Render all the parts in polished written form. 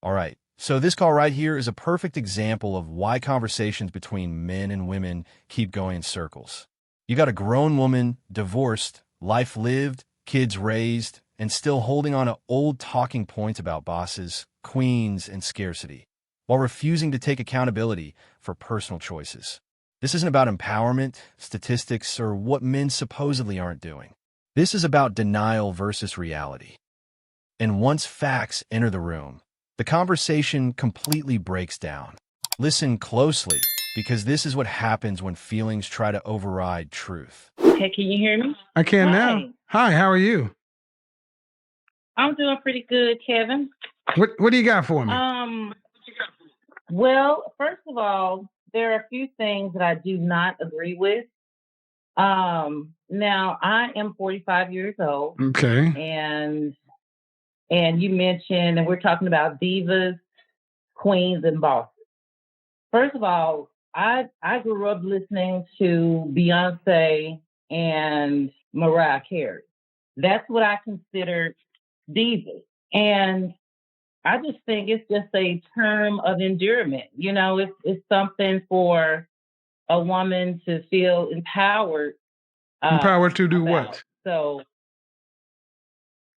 All right. So this call right here is a perfect example of why conversations between men and women keep going in circles. You got a grown woman, divorced, life lived, kids raised, and still holding on to old talking points about bosses, queens, and scarcity, while refusing to take accountability for personal choices. This isn't about empowerment, statistics, or what men supposedly aren't doing. This is about denial versus reality. And once facts enter the room, the conversation completely breaks down. Listen closely, because this is what happens when feelings try to override truth. Hey, can you hear me? I can Hi. now. Hi, how are you? I'm doing pretty good, Kevin. What do you got for me? Well, first of all, there are a few things that I do not agree with. Now I am 45 years old. Okay. And you mentioned, and we're talking about divas, queens, and bosses. First of all, I grew up listening to Beyonce and Mariah Carey. That's what I consider divas. And I just think it's just a term of endearment. You know, it's something for a woman to feel empowered. Empowered to do about. what? So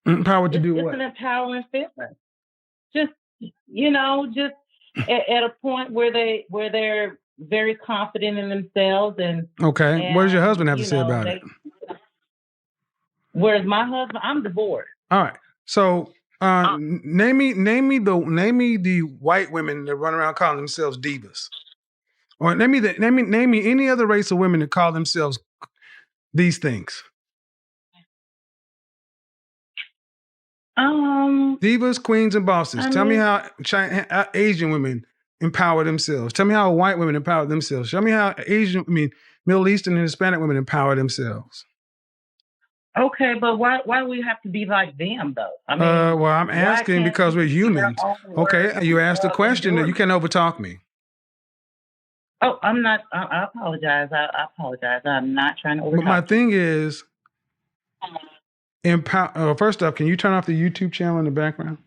Empowered to do it's what? an empowering feeling. Just at a point where they're very confident in themselves and Okay. What does your husband have to say about it? Whereas my husband, I'm divorced. All right. So name me the white women that run around calling themselves divas. Or name me any other race of women that call themselves these things. Divas, queens, and bosses. Tell me how Asian women empower themselves. Tell me how white women empower themselves. Show me how Middle Eastern and Hispanic women empower themselves. Okay, but why do we have to be like them though? Well, I'm asking because we're humans. Okay, you asked a question that you can't overtalk me. Oh, I'm not. I apologize. I apologize. I'm not trying to overtalk. But my thing is, first off, can you turn off the YouTube channel in the background?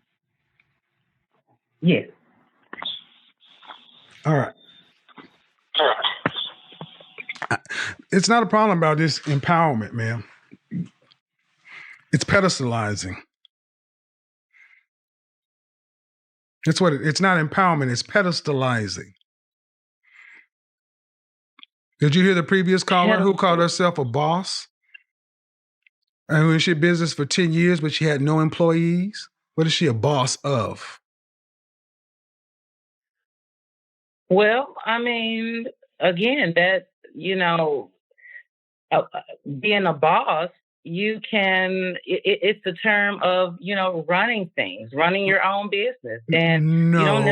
Yes. All right. It's not a problem about this empowerment, man. It's pedestalizing. That's what it's not empowerment, it's pedestalizing. Did you hear the previous caller who called herself a boss? And who was in business for 10 years, but she had no employees? What is she a boss of? Well, again, that, being a boss, you can, it's a term of, running things, running your own business. And you don't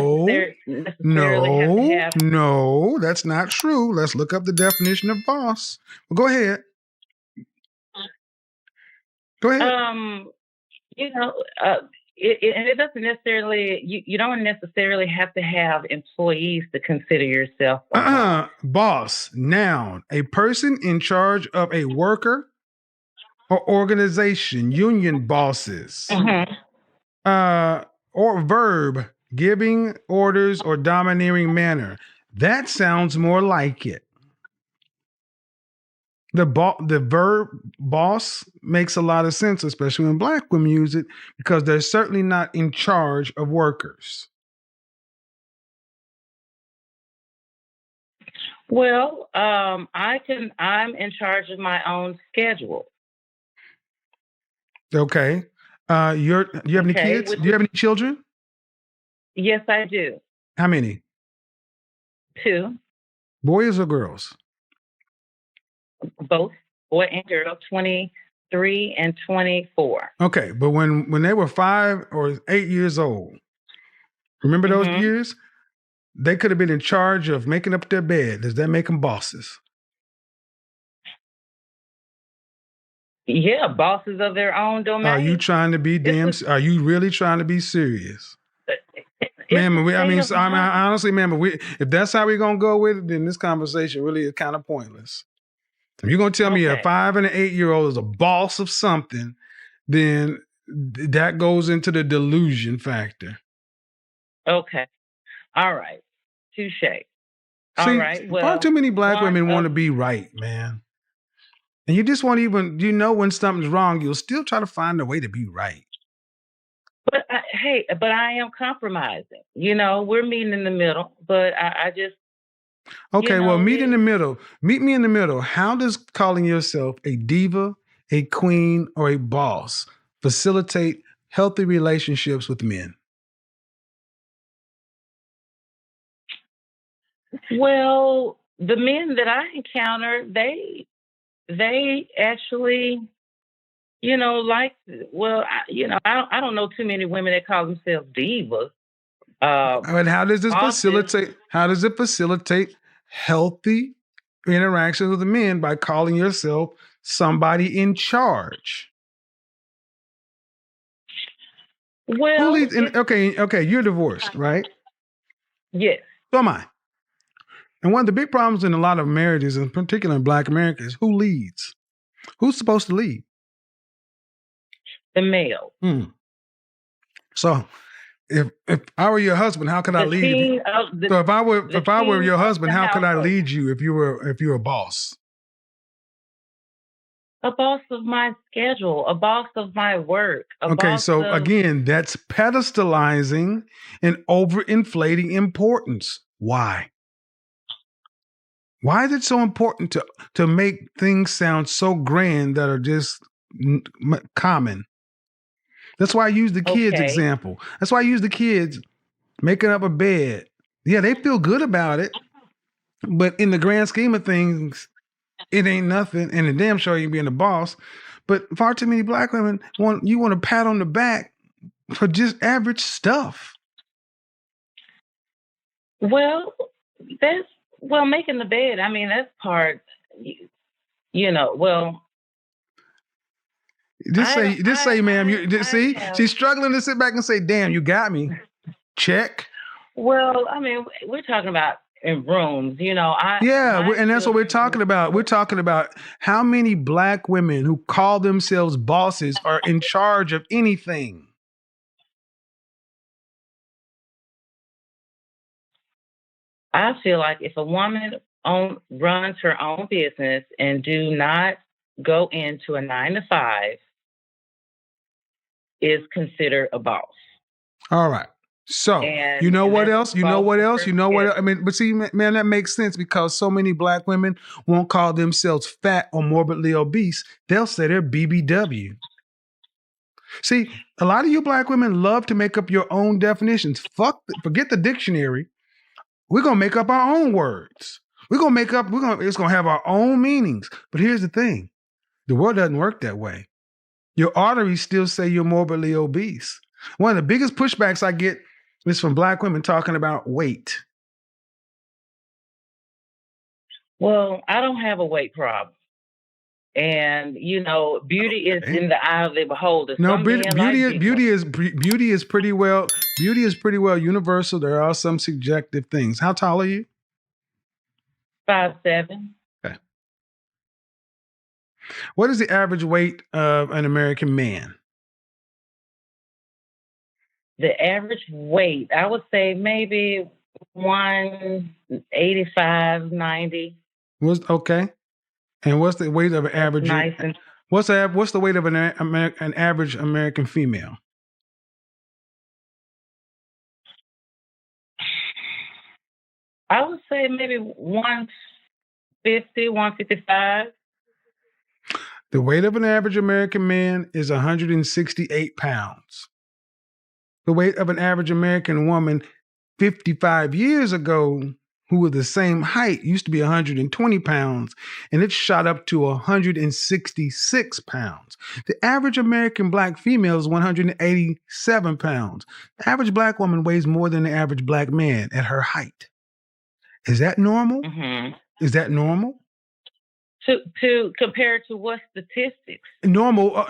necessarily have to have. No, that's not true. Let's look up the definition of boss. Well, go ahead. Go ahead. It doesn't necessarily, you don't necessarily have to have employees to consider yourself a boss. Boss, noun, a person in charge of a worker or organization, union bosses. Or verb, giving orders or domineering manner. That sounds more like it. The verb boss makes a lot of sense, especially when Black women use it, because they're certainly not in charge of workers. Well, I'm in charge of my own schedule. Okay. You have any kids? Do you have any children? Yes, I do. How many? 2. Boys or girls? Both, boy and girl, 23 and 24. Okay, but when they were 5 or 8 years old, remember those years? They could have been in charge of making up their bed. Does that make them bosses? Yeah, bosses of their own domain. Are you trying to be are you really trying to be serious? Ma'am, honestly, ma'am, if that's how we're going to go with it, then this conversation really is kind of pointless. If you're going to tell me a 5 and an 8-year-old is a boss of something, then that goes into the delusion factor. Okay. All right. Touche. All See, right. far Well, too many black one women want to of be right, man. And you just won't even, when something's wrong, you'll still try to find a way to be right. But but I am compromising. We're meeting in the middle. But I just Okay, well, meet in the middle. Meet me in the middle. How does calling yourself a diva, a queen, or a boss facilitate healthy relationships with men? Well, the men that I encounter, they actually, like, well, I don't know too many women that call themselves divas. And how does this Bosses, facilitate? How does it facilitate healthy interactions with men by calling yourself somebody in charge? Who well, leads? Okay, you're divorced, right? yes, So am I. And one of the big problems in a lot of marriages, in particular in Black America, is who leads? Who's supposed to lead? the male. So if I were your husband, how could I lead you? So if I were your husband, how could I lead you if you were a boss? A boss of my schedule, a boss of my work. Okay, so again, that's pedestalizing and overinflating importance. Why? Why is it so important to make things sound so grand that are just common? That's why I use the kids example. That's why I use the kids making up a bed. Yeah, they feel good about it, but in the grand scheme of things, it ain't nothing. And the damn sure you being the boss. But far too many black women want a pat on the back for just average stuff. Well, making the bed. I mean, that's part. Well. Just say, ma'am. She's struggling to sit back and say, "Damn, you got me." Check. Well, I mean, we're talking about in rooms, and that's what we're talking about. We're talking about how many black women who call themselves bosses are in charge of anything. I feel like if a woman runs her own business and do not go into a 9-to-5, is considered a boss. All right. So, you know what else? I mean, but see, man, that makes sense because so many black women won't call themselves fat or morbidly obese. They'll say they're BBW. See, a lot of you black women love to make up your own definitions. Forget the dictionary. We're going to make up our own words. It's going to have our own meanings. But here's the thing. The world doesn't work that way. Your arteries still say you're morbidly obese. One of the biggest pushbacks I get is from black women talking about weight. Well, I don't have a weight problem. And, beauty is in the eye of the beholder. No, beauty is pretty well universal. There are some subjective things. How tall are you? 5'7". Okay. What is the average weight of an American man? The average weight, I would say maybe 185, 90. Okay. And what's the weight of an average? What's the weight of an average American female? I would say maybe 150, 155. The weight of an average American man is 168 pounds. The weight of an average American woman 55 years ago, who was the same height, used to be 120 pounds, and it shot up to 166 pounds. The average American black female is 187 pounds. The average black woman weighs more than the average black man at her height. Is that normal? Mm-hmm. Is that normal? To compare to what statistics? Normal.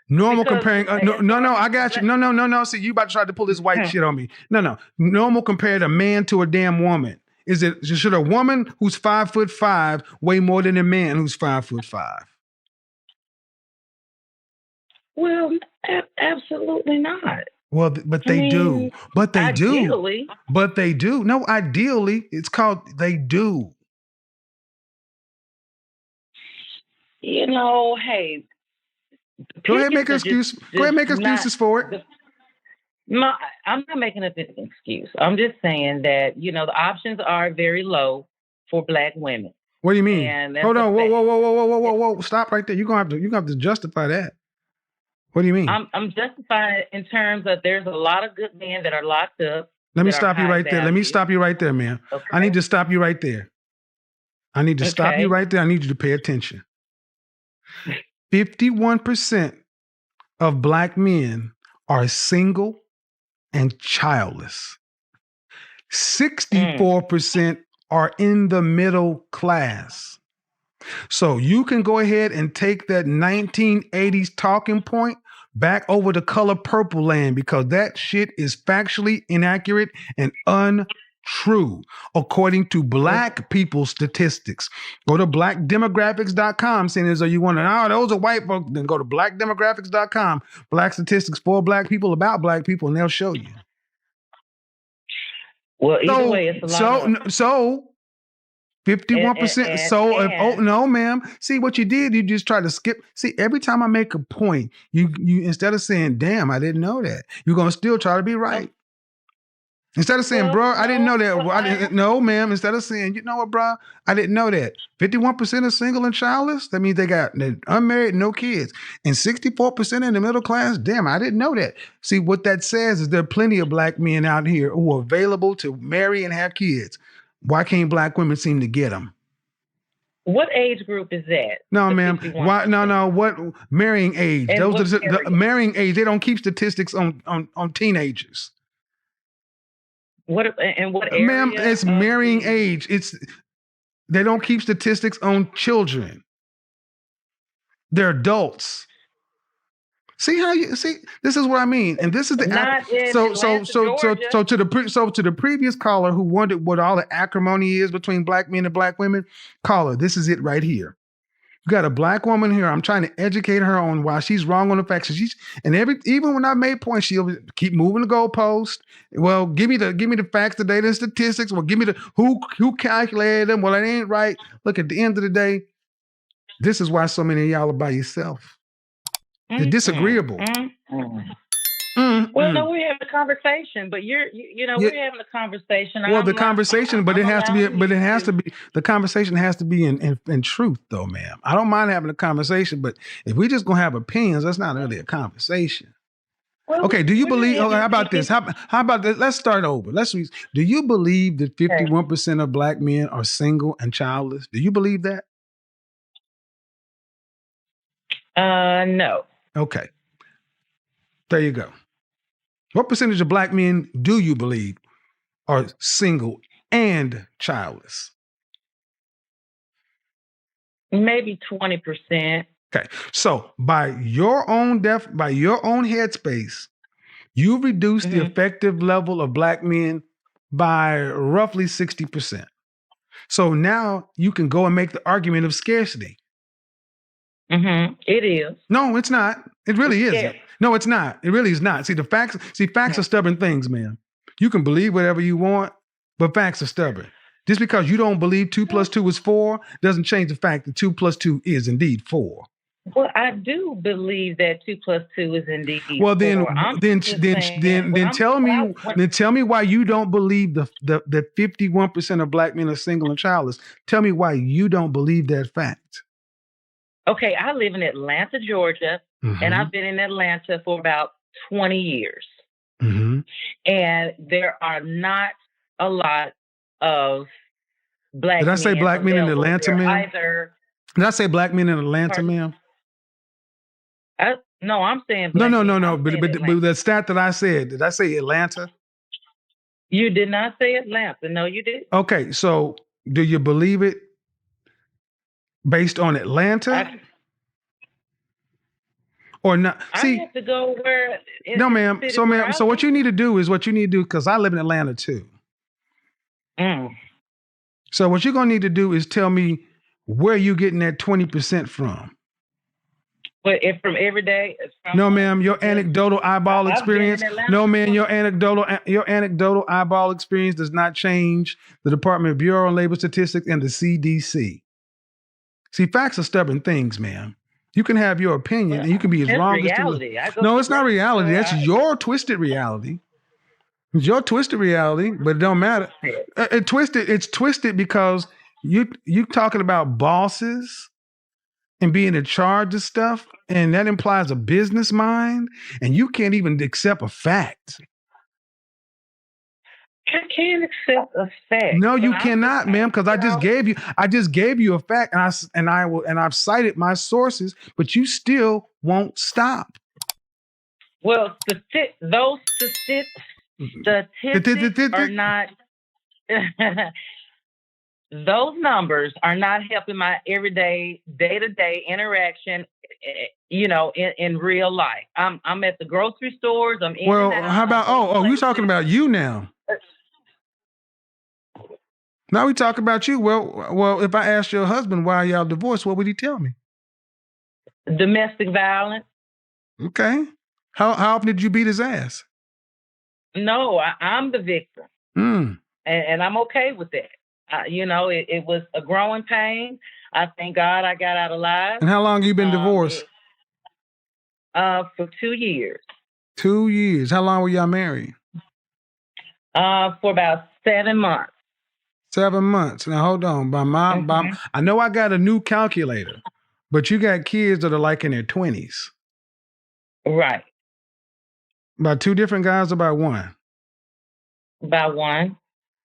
Normal comparing. No, I got you. No. See, you about to try to pull this white shit on me. No. Normal compared a man to a damn woman. Should a woman who's 5'5" weigh more than a man who's 5'5"? Well, absolutely not. Well, but I they mean, do. But they do. ideally. But they do. No, ideally, it's called they do. You know, hey, Go ahead, make an pickets are excuse. Go ahead, make excuses for it. I'm not making an excuse. I'm just saying that, you know, the options are very low for Black women. What do you mean? And that's Hold a on. Whoa, fact. whoa, whoa, whoa, whoa, whoa, whoa, whoa. Stop right there. You're gonna have to justify that. What do you mean? I'm justifying it in terms of there's a lot of good men that are locked up. Let me that are stop you high right there. Let me value. stop you right there, man. Okay. I need to stop you right there. I need to stop you Okay. right there. I need you to pay attention. 51% of Black men are single and childless. 64% are in the middle class. So you can go ahead and take that 1980s talking point back over to color purple land, because that shit is factually inaccurate and untrue according to Black people statistics. Go to blackdemographics.com, saying as though you want to, oh, those are white folks. Then go to blackdemographics.com, Black statistics for Black people, about Black people, and they'll show you. Well, either way, it's a lot. So 51%. No, ma'am. See what you did? You just tried to skip. See, every time I make a point, you instead of saying, "Damn, I didn't know that," you're gonna still try to be right. Instead of saying, "Bro, I didn't know that." No, ma'am. Instead of saying, "You know what, bro, I didn't know that." 51% are single and childless. That means they're unmarried, no kids, and 64% in the middle class. Damn, I didn't know that. See, what that says is there are plenty of Black men out here who are available to marry and have kids. Why can't Black women seem to get them? What age group is that? No, ma'am. Why? No. What marrying age? And those are the marrying age. They don't keep statistics on teenagers. What area? Ma'am, it's marrying age. They don't keep statistics on children. They're adults. See how you see? This is what I mean, and this is the to the previous caller who wondered what all the acrimony is between Black men and Black women. Caller, this is it right here. You got a Black woman here. I'm trying to educate her on why she's wrong on the facts. Even when I made points, she'll keep moving the goalpost. Well, give me the facts, the data, and statistics. Well, give me the who calculated them. Well, it ain't right. Look, at the end of the day, this is why so many of y'all are by yourself. They're disagreeable. Well, no, we're having a conversation, but we're having a conversation. Well, the conversation, but it has to be. The conversation has to be in truth, though, ma'am. I don't mind having a conversation, but if we just gonna have opinions, that's not really a conversation. Well, okay, do you believe? Okay, how about this? How about this? Let's start over. Do you believe that 51% of Black men are single and childless? Do you believe that? No. Okay. There you go. What percentage of Black men do you believe are single and childless? Maybe 20%. Okay. So by your own headspace, you reduce the effective level of Black men by roughly 60%. So now you can go and make the argument of scarcity. It is. No, it's not. It really isn't. No, it's not. It really is not. See, facts are stubborn things, man. You can believe whatever you want, but facts are stubborn. Just because you don't believe 2 + 2 is 4 doesn't change the fact that 2 + 2 is indeed 4. Well, I do believe that 2 + 2 is indeed 4. Well, then tell me why you don't believe the 51% of Black men are single and childless. Tell me why you don't believe that fact. Okay, I live in Atlanta, Georgia, and I've been in Atlanta for about 20 years. And there are not a lot of Black men. Did I say Black men in Atlanta, ma'am? Did I say Black men in Atlanta, ma'am? No, I'm saying Black No. But the stat that I said, did I say Atlanta? You did not say Atlanta. No, you did. Okay, so do you believe it based on Atlanta? Or not? See, I have to go where. No, ma'am. So what you need to do, because I live in Atlanta too. So what you're gonna need to do is tell me where you getting that 20% from. But if from every day, No, ma'am. Your anecdotal eyeball experience. No, man. Your anecdotal eyeball experience does not change the Department of Bureau of Labor Statistics and the CDC. See, facts are stubborn things, ma'am. You can have your opinion and you can be as wrong reality. as no, it's not reality. That's your twisted reality. It's your twisted reality, but it don't matter. It's twisted because you talking about bosses and being in charge of stuff, and that implies a business mind, and you can't even accept a fact. I can't accept a fact. No, you cannot, ma'am, because I just gave you a fact, and I've cited my sources, but you still won't stop. Well, those statistics are not. Those numbers are not helping my everyday, day-to-day interaction, in real life. I'm at the grocery stores. I'm in. Well, how about you're talking about you now? Now we talk about you. Well, if I asked your husband why y'all divorced, what would he tell me? Domestic violence. Okay. How often did you beat his ass? No, I'm the victim. And I'm okay with that. It was a growing pain. I thank God I got out alive. And how long you been divorced? For 2 years. 2 years. How long were y'all married? For about 7 months. 7 months. Now hold on. I know I got a new calculator, but you got kids that are like in their 20s. Right. About 2 different guys, or about one? About one.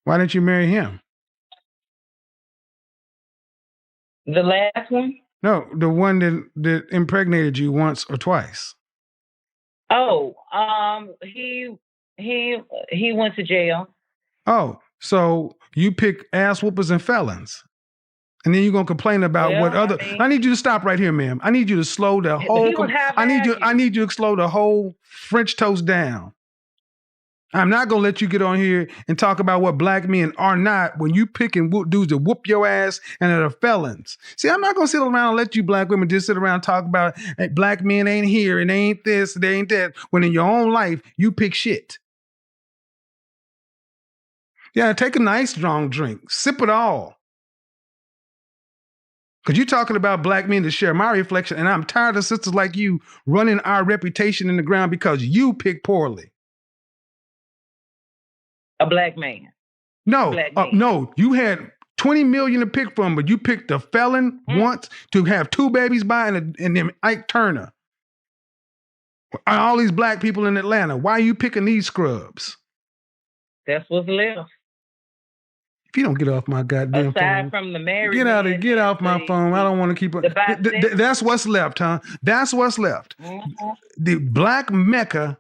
Why didn't you marry him? The last one? No, the one that impregnated you once or twice. Oh, he went to jail. Oh, so you pick ass whoopers and felons. And then you're gonna complain about what other. I need you to stop right here, ma'am. I need you to slow the whole. I need you to slow the whole French toast down. I'm not gonna let you get on here and talk about what black men are not when you pick and dudes that whoop your ass and are felons. See, I'm not gonna sit around and let you black women just sit around and talk about hey, black men ain't here and they ain't this, they ain't that. When in your own life you pick shit. Yeah, take a nice strong drink, sip it all. Because you're talking about black men to share my reflection, and I'm tired of sisters like you running our reputation in the ground because you pick poorly. A black man. No, no, you had 20 million to pick from, but you picked a felon once to have 2 babies by and then Ike Turner. All these black people in Atlanta, why are you picking these scrubs? That's what's left. If you don't get off my goddamn phone. Aside from the married get off my phone. I don't want to keep it. That's what's left, huh? That's what's left. The black Mecca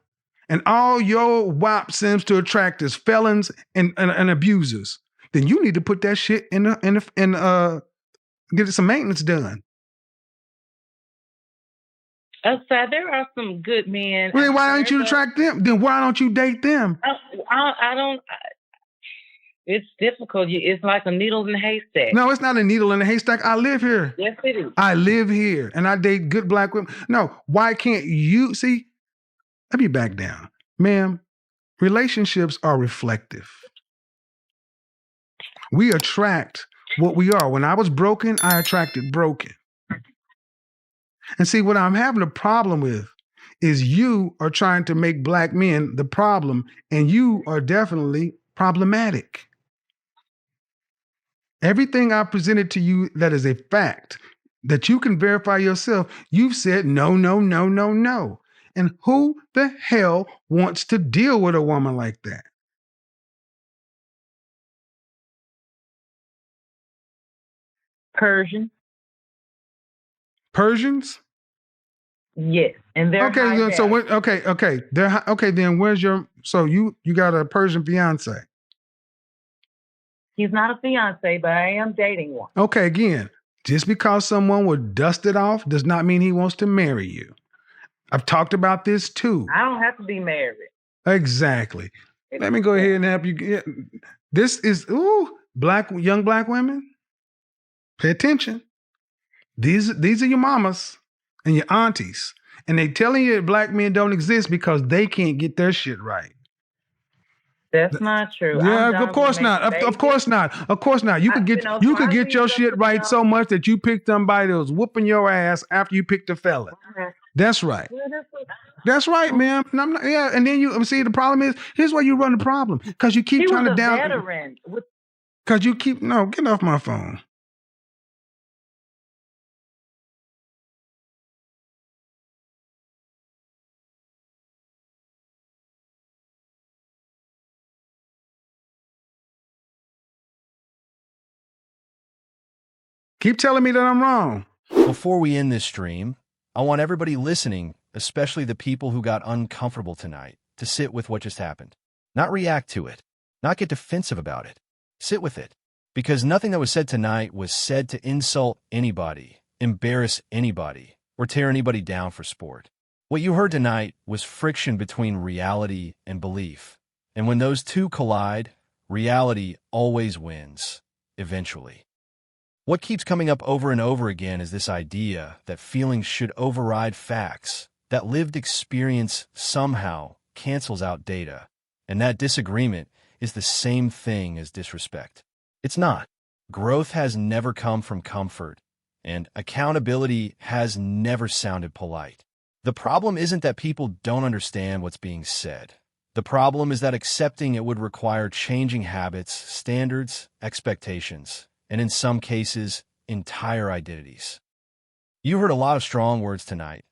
and all your WAP seems to attract is felons and abusers. Then you need to put that shit in get some maintenance done. Outside, there are some good men. Well, then why don't you attract them? Then why don't you date them? I don't. It's difficult. It's like a needle in a haystack. No, it's not a needle in a haystack. I live here. Yes, it is. I live here, and I date good black women. No, why can't you see? Let me back down, ma'am. Relationships are reflective. We attract what we are. When I was broken, I attracted broken. And see, what I'm having a problem with is you are trying to make black men the problem, and you are definitely problematic. Everything I presented to you that is a fact that you can verify yourself, you've said no, no, no, no, no. And who the hell wants to deal with a woman like that? Persians? Yes, and they're okay. So then where's your? So you got a Persian fiance? He's not a fiance, but I am dating one. Okay, again, just because someone was dusted off does not mean he wants to marry you. I've talked about this too. I don't have to be married. Exactly. Let me go ahead and help you. This is young black women. Pay attention. These are your mamas. and your aunties. And they telling you that black men don't exist because they can't get their shit right. That's not true. Yeah, of course not. Of course not. Of course not. You could get your shit right so much that you picked somebody that was whooping your ass after you picked a fella. That's right. That's right, man. And I'm not, yeah, and then you see the problem is here's where you run the problem because you keep trying to down. Veteran. Because you keep get off my phone. Keep telling me that I'm wrong. Before we end this stream, I want everybody listening, especially the people who got uncomfortable tonight, to sit with what just happened. Not react to it. Not get defensive about it. Sit with it. Because nothing that was said tonight was said to insult anybody, embarrass anybody, or tear anybody down for sport. What you heard tonight was friction between reality and belief. And when those two collide, reality always wins, eventually. What keeps coming up over and over again is this idea that feelings should override facts, that lived experience somehow cancels out data, and that disagreement is the same thing as disrespect. It's not. Growth has never come from comfort, and accountability has never sounded polite. The problem isn't that people don't understand what's being said. The problem is that accepting it would require changing habits, standards, expectations, and in some cases, entire identities. You heard a lot of strong words tonight.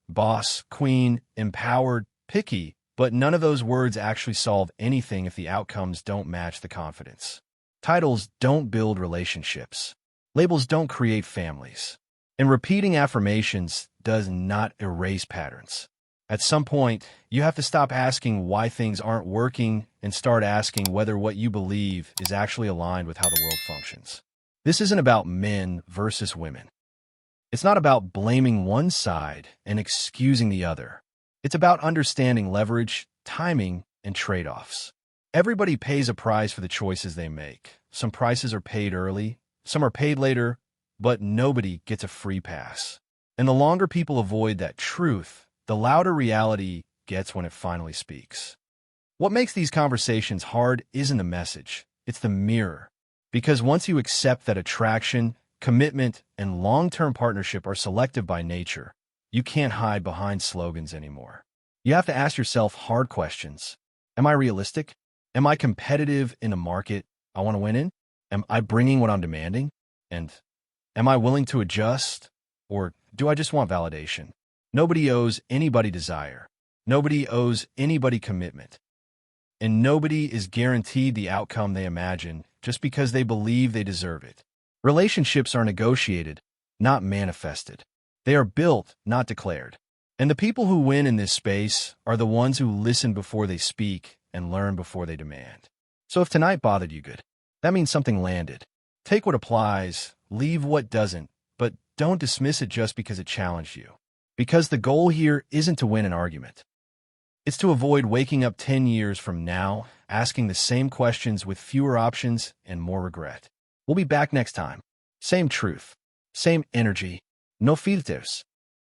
Boss, queen, empowered, picky, but none of those words actually solve anything if the outcomes don't match the confidence. Titles don't build relationships. Labels don't create families. And repeating affirmations does not erase patterns. At some point, you have to stop asking why things aren't working and start asking whether what you believe is actually aligned with how the world functions. This isn't about men versus women. It's not about blaming one side and excusing the other. It's about understanding leverage, timing, and trade-offs. Everybody pays a price for the choices they make. Some prices are paid early, some are paid later, but nobody gets a free pass. And the longer people avoid that truth, the louder reality gets when it finally speaks. What makes these conversations hard isn't the message, it's the mirror. Because once you accept that attraction, commitment, and long-term partnership are selective by nature, you can't hide behind slogans anymore. You have to ask yourself hard questions. Am I realistic? Am I competitive in a market I want to win in? Am I bringing what I'm demanding? And am I willing to adjust? Or do I just want validation? Nobody owes anybody desire. Nobody owes anybody commitment. And nobody is guaranteed the outcome they imagine just because they believe they deserve it. Relationships are negotiated, not manifested. They are built, not declared. And the people who win in this space are the ones who listen before they speak and learn before they demand. So if tonight bothered you good, that means something landed. Take what applies, leave what doesn't, but don't dismiss it just because it challenged you. Because the goal here isn't to win an argument. It's to avoid waking up 10 years from now, asking the same questions with fewer options and more regret. We'll be back next time. Same truth, same energy, no filters.